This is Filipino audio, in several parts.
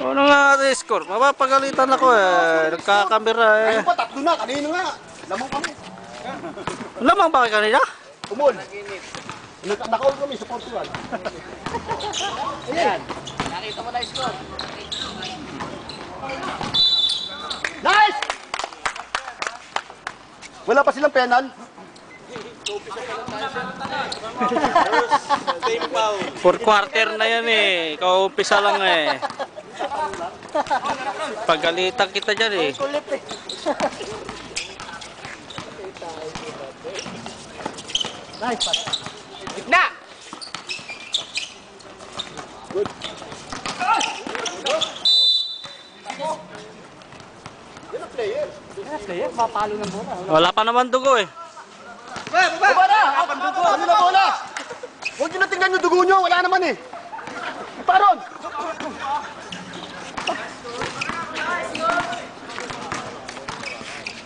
Ano nga score? Mapapagalitan ako eh. Nagkakamera eh. Ayun pa, tatlo na. Kanino nga. Lamang kami. Lamang ba kayo kanina? Umol. Nakaul kami sa Portugal. Ayan. Nakita mo na yung score. Nice! Wala pa silang penal. Fourth quarter na yan eh. Kaumpisa lang eh. Pagalitan kita dyan eh. Nice pass. Gitna! Good. Yan ang player. Player, mapalo ng bola. Wala pa naman dugo eh. Baba na! Kami na bola! Huwag nyo na tingnan yung dugo nyo. Wala naman eh. Paron!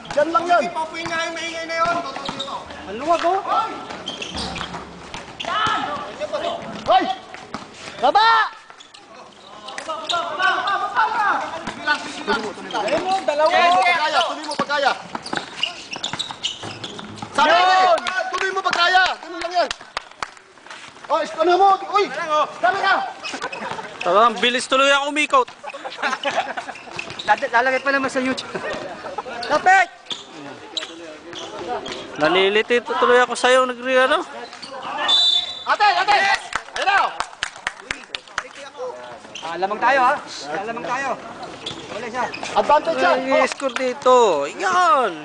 Diyan lang yan. Papuin nga yung maingay na yun. Ang luwag oh. Hoy! Baba! Tuloy mo pag kaya. Sabi ko tuloy mo pag kaya. Ganun lang yan. Oh, ano mo? Uy! Dami ka! Talagang bilis tuloy ako umikot. Lalagay pa naman sa YouTube. Lapit! Naliliti tuloy ako sa'yo. Nagre-ano? Ate! Ate! Ayun na! Lamang tayo ha. Lamang tayo. Wala siya. Advantage yan! Ay, score dito. Yan!